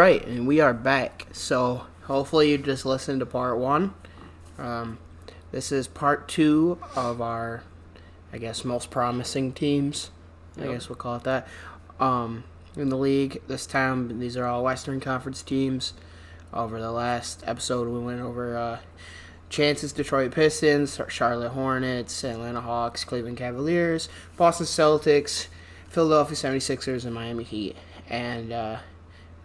right, and we are back. So hopefully you just listened to part one. This is part two of our, I guess, most promising teams. I guess we'll call it that. In the league this time, these are all Western Conference teams. Over the last episode, we went over chances: Detroit Pistons, Charlotte Hornets, Atlanta Hawks, Cleveland Cavaliers, Boston Celtics, Philadelphia 76ers, and Miami Heat. And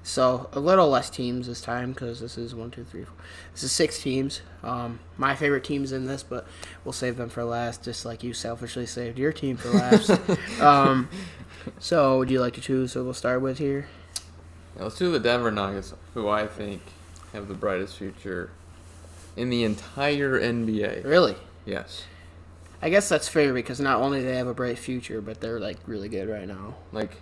so a little less teams this time because this is 1, 2, 3, 4. This is 6 teams. My favorite team's in this, but we'll save them for last, just like you selfishly saved your team for last. So would you like to choose who we'll start with here? Yeah, let's do the Denver Nuggets, who I think have the brightest future in the entire NBA. Really? Yes. I guess that's fair because not only do they have a bright future, but they're like really good right now. Like,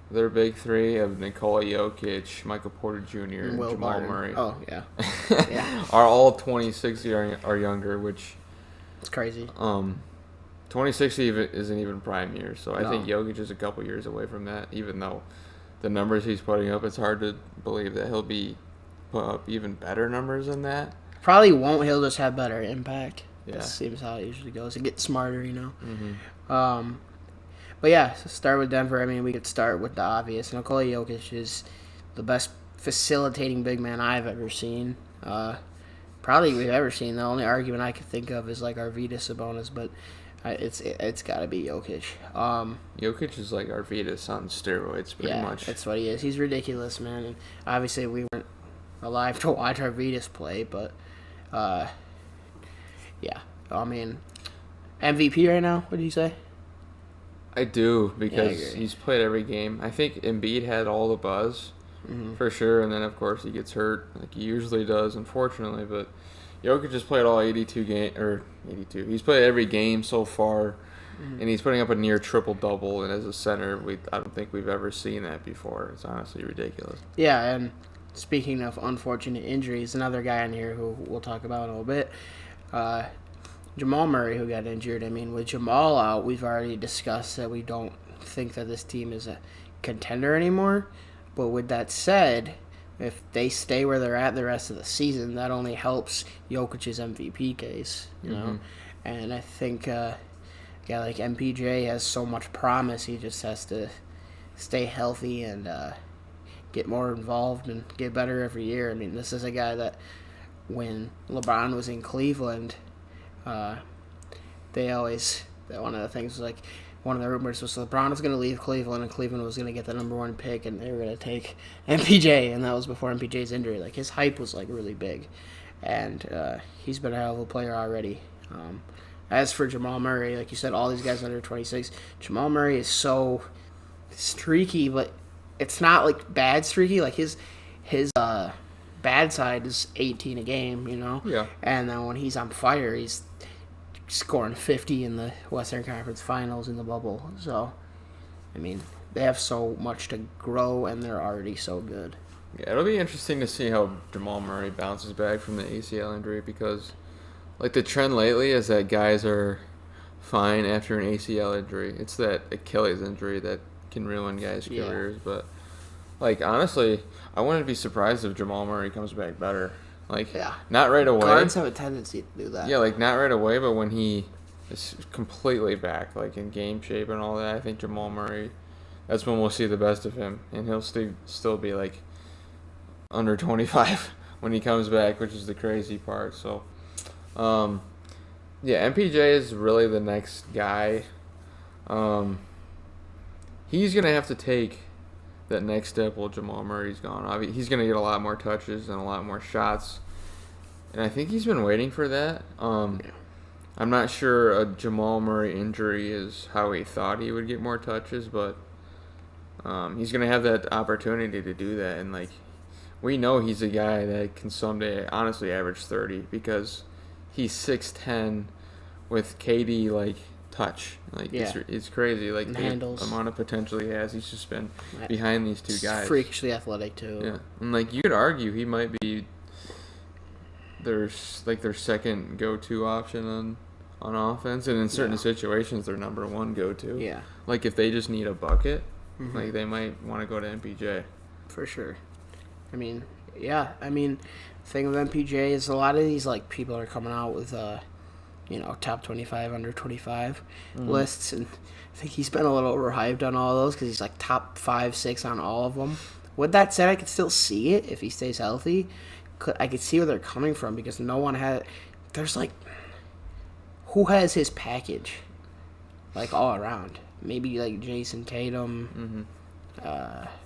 their big three of Nikola Jokic, Michael Porter Jr., and Jamal Murray. Oh, yeah. Yeah. Are all 26 or younger, which... It's crazy. 26 isn't even prime years, so I think Jokic is a couple years away from that, even though the numbers he's putting up, it's hard to believe that he'll put up even better numbers than that. Probably won't. He'll just have better impact. Yeah. That seems how it usually goes. It gets smarter, you know. Mm-hmm. But yeah, so start with Denver. I mean, we could start with the obvious. Nikola Jokic is the best facilitating big man I've ever seen. Probably we've ever seen. The only argument I could think of is like Arvydas Sabonis, but it's got to be Jokic. Jokic is like Arvydas on steroids, pretty much. That's what he is. He's ridiculous, man. And obviously, we weren't alive to watch Arvydas play, but yeah. I mean, MVP right now. What did you say? I do, because he's played every game. I think Embiid had all the buzz, for sure, and then, of course, he gets hurt, like he usually does, unfortunately, but Jokic just played all 82. He's played every game so far, and he's putting up a near triple-double, and as a center, I don't think we've ever seen that before. It's honestly ridiculous. Yeah, and speaking of unfortunate injuries, another guy on here who we'll talk about in a little bit, Jamal Murray, who got injured. I mean, with Jamal out, we've already discussed that we don't think that this team is a contender anymore. But with that said, if they stay where they're at the rest of the season, that only helps Jokic's MVP case, you know? And I think, like MPJ has so much promise, he just has to stay healthy and get more involved and get better every year. I mean, this is a guy that when LeBron was in Cleveland, one of the things was like, one of the rumors was LeBron was going to leave Cleveland and Cleveland was going to get the number 1 pick and they were going to take MPJ, and that was before MPJ's injury. Like, his hype was like really big, and he's been a hell of a player already. As for Jamal Murray, like you said, all these guys under 26, Jamal Murray is so streaky, but it's not like bad streaky. Like his bad side is 18 a game, you know? Yeah. And then when he's on fire, he's scoring 50 in the Western Conference Finals in the bubble. So, I mean, they have so much to grow, and they're already so good. Yeah, it'll be interesting to see how Jamal Murray bounces back from the ACL injury, because, like, the trend lately is that guys are fine after an ACL injury. It's that Achilles injury that can ruin guys' careers, but... Like, honestly, I wouldn't be surprised if Jamal Murray comes back better. Like, not right away. Guards have a tendency to do that. Yeah, like, not right away, but when he is completely back, like, in game shape and all that, I think Jamal Murray, that's when we'll see the best of him. And he'll still be, like, under 25 when he comes back, which is the crazy part. So, yeah, MPJ is really the next guy. He's going to have to take that next step while Jamal Murray's gone. He's going to get a lot more touches and a lot more shots. And I think he's been waiting for that. I'm not sure a Jamal Murray injury is how he thought he would get more touches, but he's going to have that opportunity to do that. And, like, we know he's a guy that can someday honestly average 30 because he's 6'10", with KD, like, touch. Like, it's crazy. Like, the handles. amount of potential he has. He's just been behind these two guys. Freakishly athletic, too. Yeah. And, like, you could argue he might be their second go-to option on offense. And in certain situations, their number 1 go-to. Yeah. Like, if they just need a bucket, like, they might want to go to MPJ. For sure. I mean, yeah. I mean, the thing with MPJ is a lot of these like people are coming out with top 25, under 25 lists, and I think he's been a little overhyped on all of those because he's like top 5, 6 on all of them. With that said, I could still see it if he stays healthy. I could see where they're coming from because no one had. There's like, who has his package, like all around? Maybe like Jason Tatum.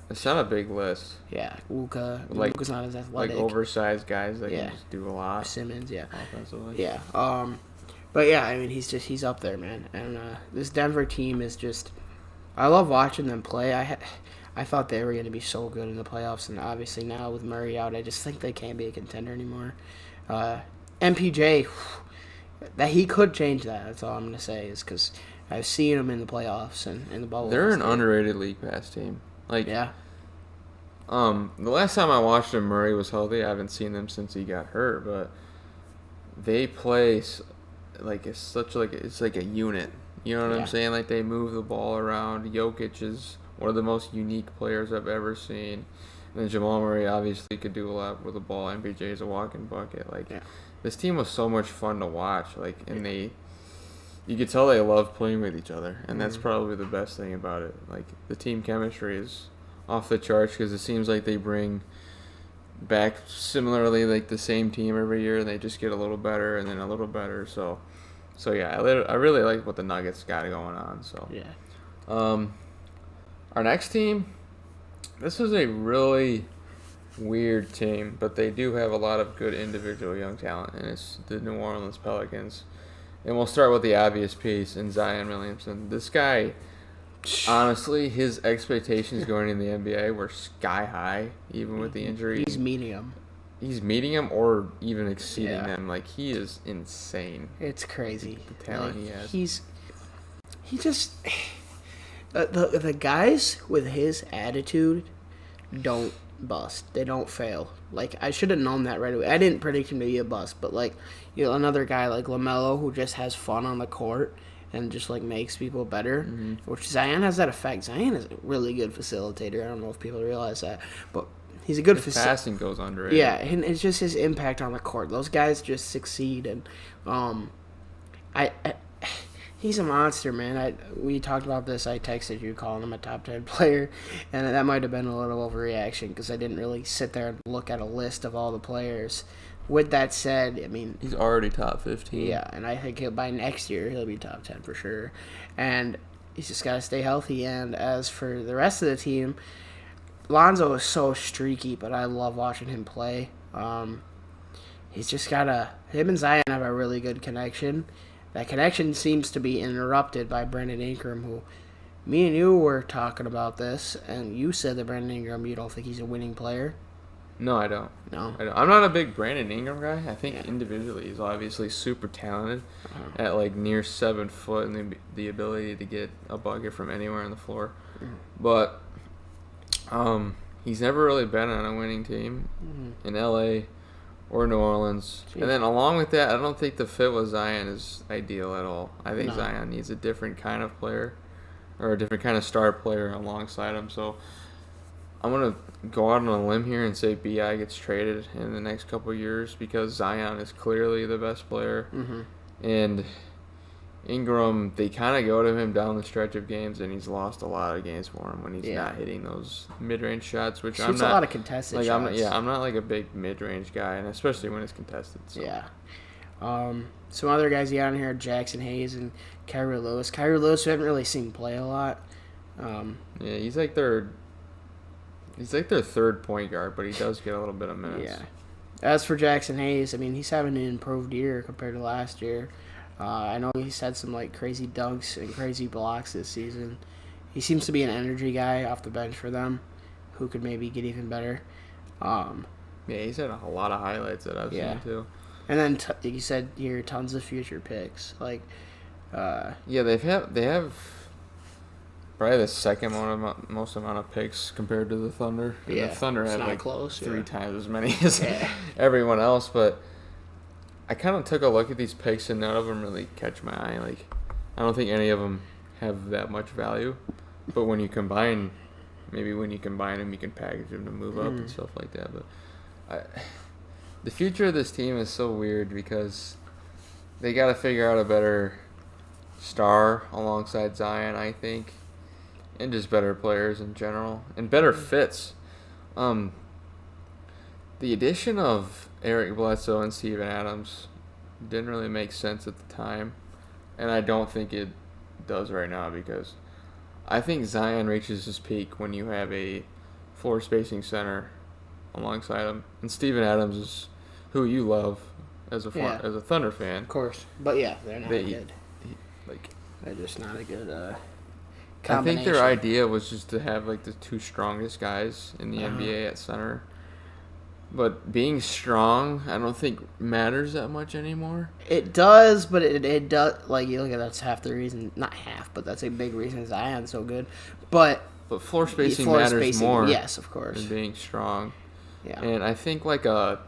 It's not a big list. Yeah, Luka. Like, Luka's not as athletic. Like oversized guys that can just do a lot. Simmons, yeah. Offensively. Yeah. But yeah, I mean, he's up there, man. And this Denver team is just, I love watching them play. I thought they were going to be so good in the playoffs, and obviously now with Murray out, I just think they can't be a contender anymore. MPJ, that he could change that. That's all I'm going to say is because I've seen him in the playoffs and in the bubble. They're an underrated league pass team. Like, yeah. The last time I watched him, Murray was healthy. I haven't seen them since he got hurt, but they play like it's like a unit. You know what I'm saying? Like they move the ball around. Jokic is one of the most unique players I've ever seen. And then Jamal Murray obviously could do a lot with the ball. MPJ is a walking bucket. Like this team was so much fun to watch. Like you could tell they love playing with each other, and that's probably the best thing about it. Like the team chemistry is off the charts because it seems like they bring back similarly like the same team every year, and they just get a little better and then a little better. So yeah, I really like what the Nuggets got going on. So our next team, this is a really weird team, but they do have a lot of good individual young talent, and it's the New Orleans Pelicans. And we'll start with the obvious piece in Zion Williamson. This guy, honestly, his expectations going in the NBA were sky high, even with the injury. He's meeting them. He's meeting them or even exceeding them. Like, he is insane. It's crazy. The talent he has. He just... The guys with his attitude don't bust. They don't fail. Like, I should have known that right away. I didn't predict him to be a bust, but, like, another guy like LaMelo who just has fun on the court and just, like, makes people better, which Zion has that effect. Zion is a really good facilitator. I don't know if people realize that, but he's a good facilitator. Passing goes underrated. Yeah, and it's just his impact on the court. Those guys just succeed, and he's a monster, man. We talked about this. I texted you calling him a top 10 player, and that might have been a little overreaction because I didn't really sit there and look at a list of all the players. With that said, I mean... He's already top 15. Yeah, and I think by next year he'll be top 10 for sure. And he's just got to stay healthy. And as for the rest of the team, Lonzo is so streaky, but I love watching him play. He's just got him and Zion have a really good connection. That connection seems to be interrupted by Brandon Ingram, who me and you were talking about this, and you said that Brandon Ingram, you don't think he's a winning player. No, I don't. No. I don't. I'm not a big Brandon Ingram guy. I think individually he's obviously super talented at like near 7 foot and the ability to get a bucket from anywhere on the floor. But he's never really been on a winning team in LA or New Orleans. And then along with that, I don't think the fit with Zion is ideal at all. I think Zion needs a different kind of player or a different kind of star player alongside him. So I'm going to go out on a limb here and say B.I. gets traded in the next couple of years because Zion is clearly the best player. And Ingram, they kind of go to him down the stretch of games, and he's lost a lot of games for him when he's not hitting those mid-range shots, which I'm not. a lot of contested shots. I'm not like a big mid-range guy, and especially when it's contested. So. Yeah. Some other guys you got in here, Jackson Hayes and Kyrie Lewis. Kyrie Lewis, we haven't really seen play a lot. Yeah, he's like their third point guard, but he does get a little bit of minutes. Yeah. As for Jackson Hayes, I mean, he's having an improved year compared to last year. I know he's had some like crazy dunks and crazy blocks this season. He seems to be an energy guy off the bench for them, who could maybe get even better. Yeah, he's had a lot of highlights that I've seen too. And then you said here tons of future picks. Like, yeah, they have probably the second most amount of picks compared to the Thunder. Yeah, the Thunder have like close, 3 times as many as everyone else, but I kind of took a look at these picks and none of them really catch my eye. Like, I don't think any of them have that much value. But when you combine maybe when you combine them, you can package them to move up and stuff like that. But the future of this team is so weird because they got to figure out a better star alongside Zion, I think, and just better players in general and better fits. The addition of Eric Bledsoe and Steven Adams didn't really make sense at the time, and I don't think it does right now because I think Zion reaches his peak when you have a floor spacing center alongside him, and Steven Adams is who you love as a Thunder fan. Of course, but yeah, they're not good. They're just not a good combination. I think their idea was just to have like the two strongest guys in the NBA at center. But being strong, I don't think matters that much anymore. It does, but it does. Like, you look at that's half the reason. Not half, but that's a big reason Zion's so good. But floor spacing matters more. Yes, of course. Than being strong. Yeah. And I think like a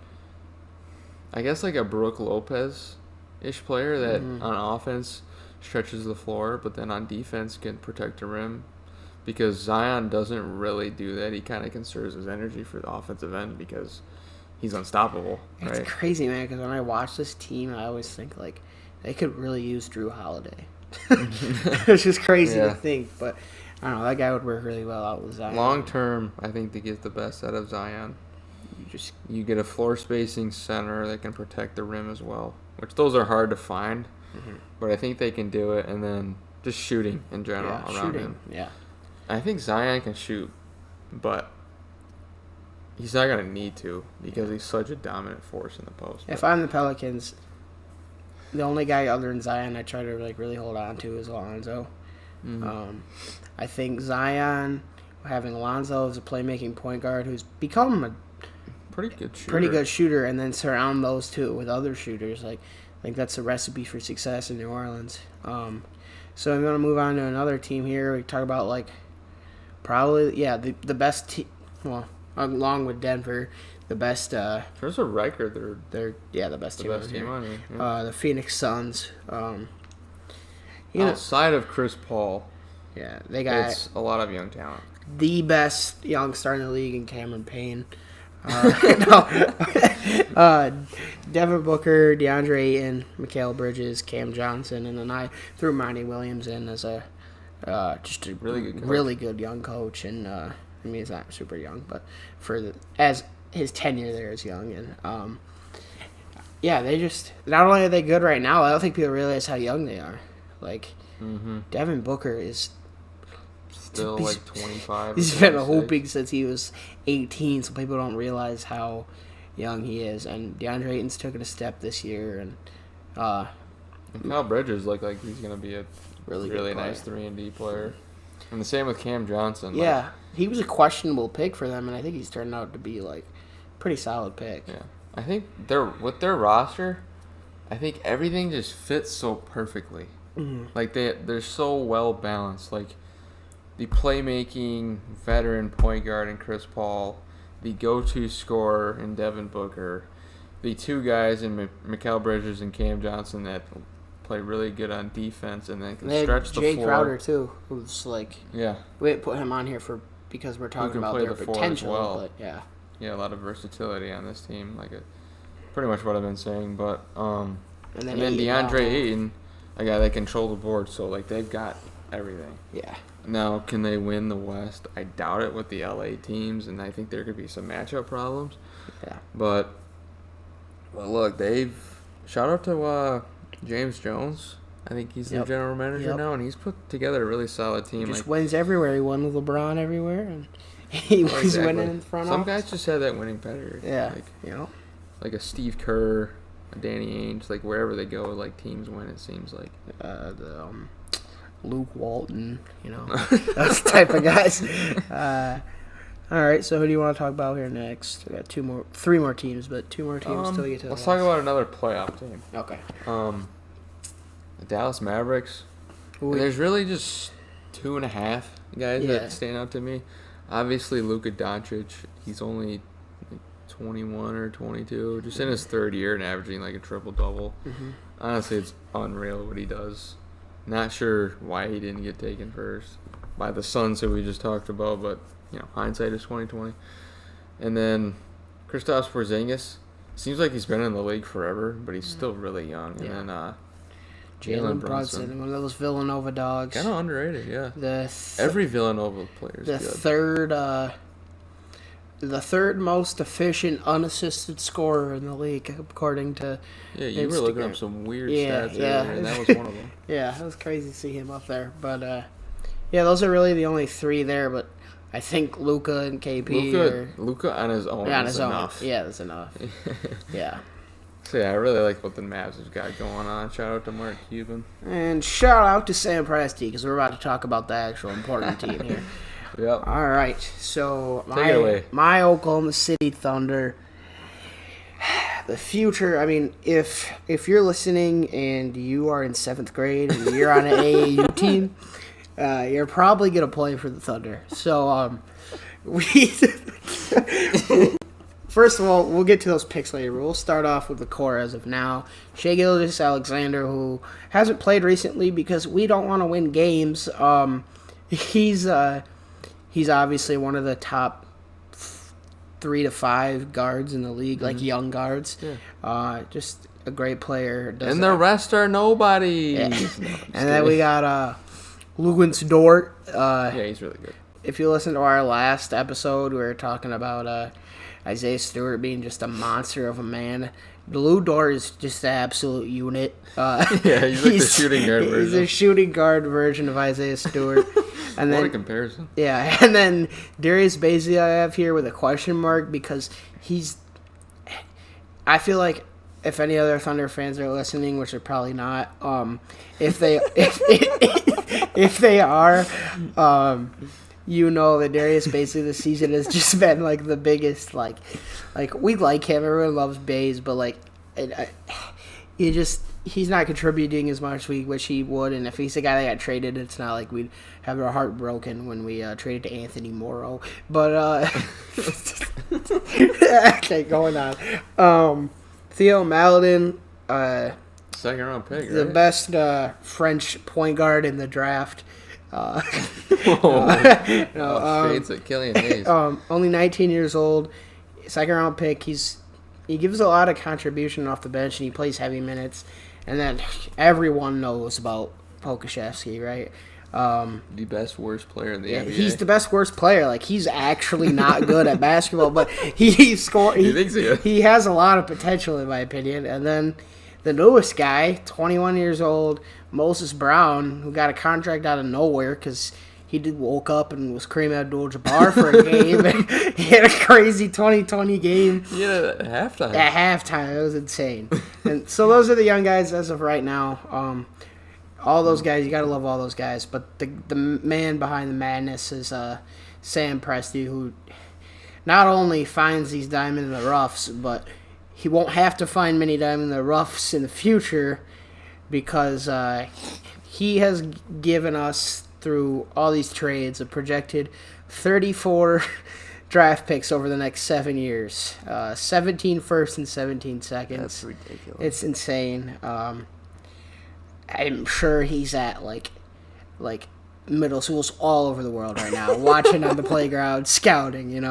Brook Lopez-ish player that on offense stretches the floor, but then on defense can protect the rim. Because Zion doesn't really do that. He kind of conserves his energy for the offensive end because he's unstoppable. It's right? crazy, man, because when I watch this team, I always think, like, they could really use Drew Holiday. It's just crazy to think, but I don't know. That guy would work really well out with Zion. Long term, I think to get the best out of Zion, you get a floor spacing center that can protect the rim as well, which those are hard to find, but I think they can do it, and then just shooting in general around him. Yeah. I think Zion can shoot, but he's not going to need to because he's such a dominant force in the post. If I'm the Pelicans, the only guy other than Zion I try to like really hold on to is Alonzo. I think Zion, having Alonzo as a playmaking point guard who's become a pretty good shooter, and then surround those two with other shooters, like I think that's a recipe for success in New Orleans. So I'm going to move on to another team here. We talk about like probably the best team. Well, along with Denver, the best. There's a record. They're the best team. On here. Yeah. The Phoenix Suns. Outside of Chris Paul, they got it's a lot of young talent. The best young star in the league in Cameron Payne. Devin Booker, DeAndre Ayton, Mikal Bridges, Cam Johnson, and then I threw Monty Williamson as a just a really good young coach. And I mean, he's not super young, but as his tenure there is young. And they just not only are they good right now, I don't think people realize how young they are. Like Devin Booker is still like 25. He's been hooping since he was 18, so people don't realize how young he is. And DeAndre Ayton's taken a step this year, and Mikal Bridges look like he's going to be a really nice 3-and-D player. And the same with Cam Johnson. Yeah, he was a questionable pick for them, and I think he's turned out to be like a pretty solid pick. Yeah, I think with their roster, I think everything just fits so perfectly. Like they're so well balanced. Like the playmaking veteran point guard in Chris Paul, the go-to scorer in Devin Booker, the two guys in Mikal Bridges and Cam Johnson that play really good on defense and then can stretch the floor. Jay Crowder too, who's like we didn't put him on here because we're talking about their potential. But a lot of versatility on this team, pretty much what I've been saying. But and then DeAndre Ayton, a guy that controls the board, so they've got everything. Yeah. Now, can they win the West? I doubt it with the LA teams, and I think there could be some matchup problems. Yeah. But look, shout out to James Jones. I think he's the general manager now, and he's put together a really solid team. He just wins everywhere. He won with LeBron everywhere, and he was winning in front of. Some guys just have that winning pedigree. Yeah. Like a Steve Kerr, a Danny Ainge, wherever they go, teams win. It seems like. Luke Walton, those type of guys. All right, so who do you want to talk about here next? We got three more teams, but two more teams till we get to the Let's talk about another playoff team. Okay. The Dallas Mavericks. There's really just 2.5 guys that stand out to me. Obviously, Luka Doncic. He's only 21 or 22, just in his third year and averaging a triple-double. Honestly, it's unreal what he does. Not sure why he didn't get taken first. by the Suns who we just talked about, but hindsight is 2020. And then Kristaps Porzingis seems like he's been in the league forever, but he's still really young. Yeah. And then Jalen Brunson, one of those Villanova dogs. Kind of underrated, yeah. Every Villanova player is good. The third most efficient unassisted scorer in the league, according to you were looking up some weird stats earlier, and that was one of them. Yeah, it was crazy to see him up there. But, those are really the only three there. But I think Luka and KP Luka on his own is enough. Yeah, that's enough. Yeah. So, I really like what the Mavs have got going on. Shout out to Mark Cuban. And shout out to Sam Presti, because we're about to talk about the actual important team here. Yep. All right. So take it away. My Oklahoma City Thunder. The future. I mean, if you're listening and you are in 7th grade and you're on an AAU team, you're probably gonna play for the Thunder. So first of all, we'll get to those picks later. We'll start off with the core as of now. Shai Gilgeous-Alexander, who hasn't played recently because we don't want to win games. He's obviously one of the top 3 to 5 guards in the league, like young guards. Yeah. Just a great player. And the rest are nobody. Yeah. And then we got Luguentz Dort. He's really good. If you listen to our last episode, we were talking about Isaiah Stewart being just a monster of a man. Lou Dort is just an absolute unit. He's like the shooting guard version. He's a shooting guard version of Isaiah Stewart. And what then, a comparison. Yeah, and then Darius Bazley I have here with a question mark because I feel like if any other Thunder fans are listening, which they're probably not, if they are, you know that Darius Bazley this season has just been like the biggest like we like him, everyone loves Baze, but he's not contributing as much as we wish he would, and if he's the guy that got traded, it's not like we'd have our heart broken when we traded to Anthony Morrow. But okay, going on. Theo Maledon, 2nd round pick, the right? best French point guard in the draft. Shades at Killian Hayes. Only 19 years old, 2nd round pick. He gives a lot of contribution off the bench, and he plays heavy minutes. And then everyone knows about Pokashevsky, right? The best worst player in the NBA. He's the best worst player. Like, he's actually not good at basketball, but he scored. He thinks he is. He has a lot of potential, in my opinion. And then the newest guy, 21 years old, Moses Brown, who got a contract out of nowhere because he woke up and was Kareem Abdul-Jabbar for a game. And he had a crazy 2020 game. He had it at halftime. At halftime. It was insane. And so those are the young guys as of right now. All those guys, you got to love all those guys. But the man behind the madness is Sam Presti, who not only finds these diamonds in the roughs, but he won't have to find many diamonds in the roughs in the future because he has given us, through all these trades, a projected 34 draft picks over the next 7 years. 17 first and 17 seconds. That's ridiculous. It's insane. I'm sure he's at like middle schools all over the world right now, watching on the playground, scouting, Is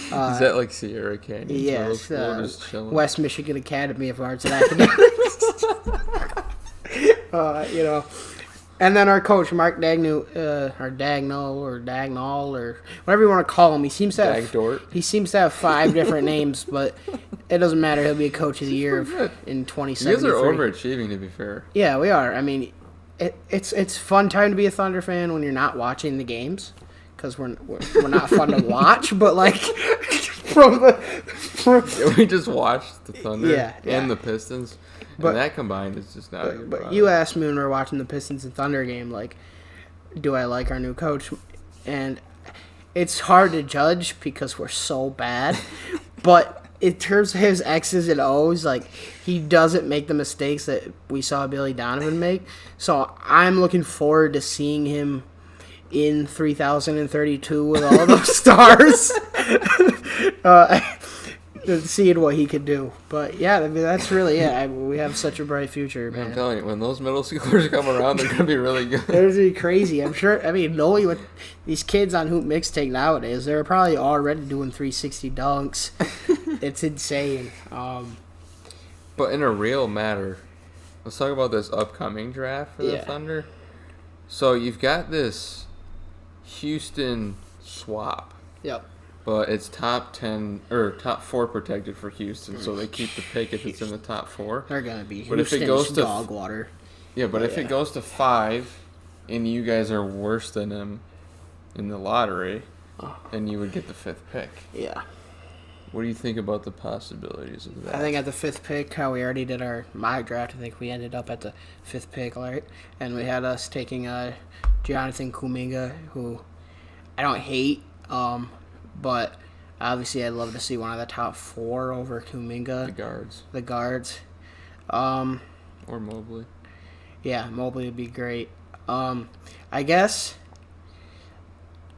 that like Sierra Canyon? Yes, School, West Michigan Academy of Arts and Academics. And then our coach, Mark Dagnall, or whatever you want to call him, he seems to have 5 different names, but it doesn't matter. He'll be a coach of the year in 2073. You guys are overachieving, to be fair. Yeah, we are. I mean, it's fun time to be a Thunder fan when you're not watching the games, because we're not fun to watch. But like we just watched the Thunder and the Pistons. But that combined is just not a good But you asked me when we were watching the Pistons and Thunder game, like, do I like our new coach? And it's hard to judge because we're so bad. But in terms of his X's and O's, like, he doesn't make the mistakes that we saw Billy Donovan make. So I'm looking forward to seeing him in 3032 with all those stars. seeing what he could do. But yeah, I mean that's really it. We have such a bright future, man. I'm telling you, when those middle schoolers come around, they're gonna be really good. They're gonna be crazy. I'm sure. I mean, knowing what these kids on Hoop Mixtape nowadays, they're probably already doing 360 dunks. It's insane. But in a real matter, let's talk about this upcoming draft for the Thunder. So you've got this Houston swap. Yep. But it's top 10 or top 4 protected for Houston, so they keep the pick if it's in the top 4. They're gonna be but if it goes to dog water. Yeah, but if it goes to 5, and you guys are worse than them in the lottery, then you would get the 5th pick. Yeah. What do you think about the possibilities of that? I think at the 5th pick, how we already did our mock draft, I think we ended up at the 5th pick, right? And we had us taking Jonathan Kuminga, who I don't hate, but obviously I'd love to see one of the top 4 over Kuminga. The guards. Or Mobley. Yeah, Mobley would be great. I guess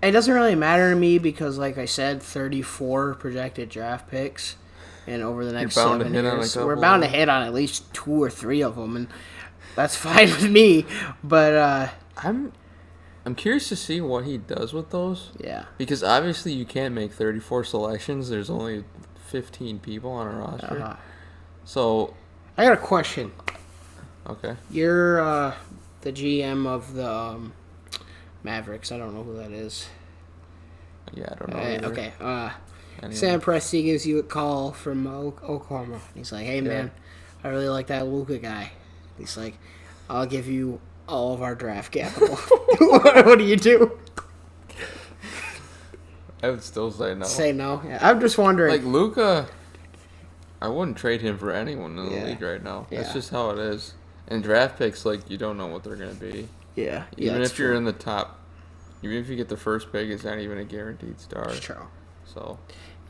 it doesn't really matter to me because, like I said, 34 projected draft picks, and over the next 7 years, we're bound to hit on at least 2 or 3 of them, and that's fine with me. But I'm curious to see what he does with those. Yeah. Because obviously you can't make 34 selections. There's only 15 people on a roster. So I got a question. Okay. You're the GM of the Mavericks. I don't know who that is. Yeah, I don't know. Okay. Sam Presti gives you a call from Oklahoma. He's like, "Hey man, I really like that Luka guy." He's like, "I'll give you all of our draft capital." What do you do? I would still say no. Say no. Yeah, I'm just wondering. Like Luka, I wouldn't trade him for anyone in the league right now. That's just how it is. And draft picks, like you don't know what they're gonna be. Yeah. Even if you're in the top, even if you get the first pick, it's not even a guaranteed start. That's true. So.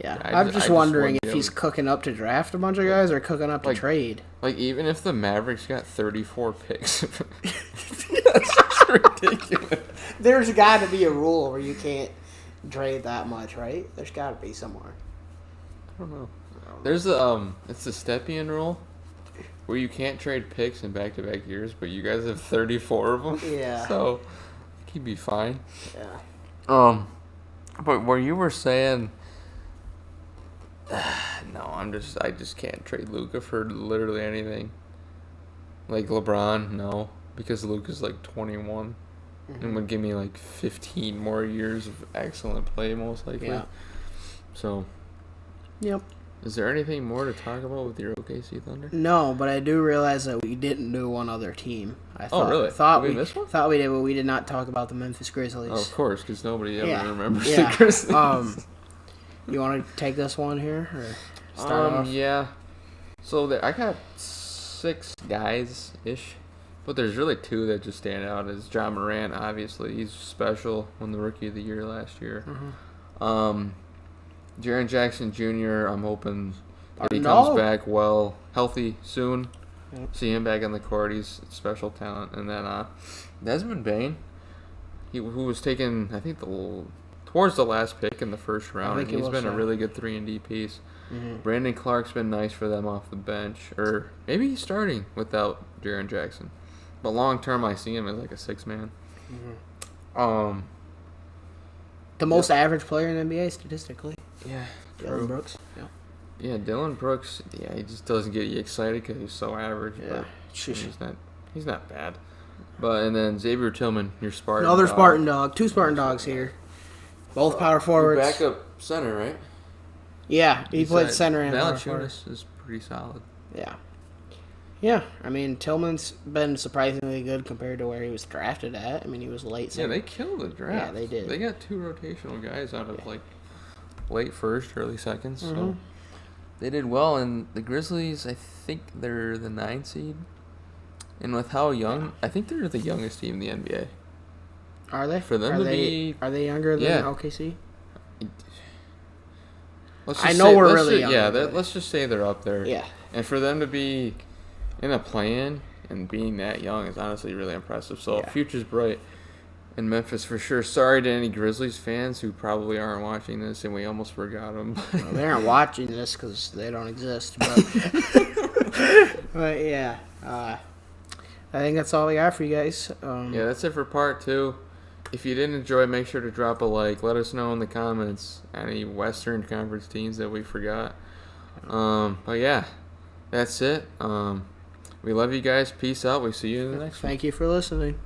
Yeah, I'm just wondering if he's cooking up to draft a bunch of guys or cooking up to trade. Like, even if the Mavericks got 34 picks, that's just ridiculous. There's got to be a rule where you can't trade that much, right? There's got to be somewhere. I don't know. There's it's the Stepien rule, where you can't trade picks in back-to-back years, but you guys have 34 of them. Yeah. So, he'd be fine. Yeah. But where you were saying... No, I just can't trade Luka for literally anything. Like LeBron, no, because Luka's like 21 and would give me like 15 more years of excellent play most likely. Yeah. So. Yep. Is there anything more to talk about with your OKC Thunder? No, but I do realize that we didn't do one other team. Really? Thought did we miss one? Thought we did, but we did not talk about the Memphis Grizzlies. Oh, of course, because nobody ever remembers the Grizzlies. You want to take this one here or start off? Yeah. So I got 6 guys ish, but there's really 2 that just stand out. Is John Morant, obviously he's special, won the Rookie of the Year last year. Jaren Jackson Jr. I'm hoping that he comes back healthy soon. Yep. See him back on the court. He's a special talent. And then Desmond Bane, who was taken, I think towards the last pick in the first round, and he's been a really good 3-and-D piece. Brandon Clark's been nice for them off the bench, or maybe he's starting without Jaren Jackson. But long term, I see him as like a 6-man. The most average player in the NBA statistically. Yeah, Dillon Brooks. Yeah, Dillon Brooks. Yeah, he just doesn't get you excited because he's so average. Yeah, but he's not bad. But and then Xavier Tillman, your Spartan. Another Spartan dog. 2 Spartan dogs here. Both power forwards. Backup center, right? Yeah, he played center and power forward. Is pretty solid. Yeah. Yeah, I mean, Tillman's been surprisingly good compared to where he was drafted at. I mean, he was late. Yeah, they killed the draft. Yeah, they did. They got 2 rotational guys out of, like, late first, early seconds. So they did well. And the Grizzlies, I think they're the 9 seed. And with how young, I think they're the youngest team in the NBA. Are they? For them Are they younger than OKC? We're really young. Yeah, let's just say they're up there. Yeah. And for them to be in a play-in and being that young is honestly really impressive. So future's bright. in Memphis for sure. Sorry to any Grizzlies fans who probably aren't watching this, and we almost forgot them. Well, they aren't watching this because they don't exist. But, but yeah, I think that's all we got for you guys. Yeah, that's it for part 2. If you did enjoy, make sure to drop a like. Let us know in the comments any Western Conference teams that we forgot. But yeah, that's it. We love you guys. Peace out. We see you in the next one. Thank you for listening.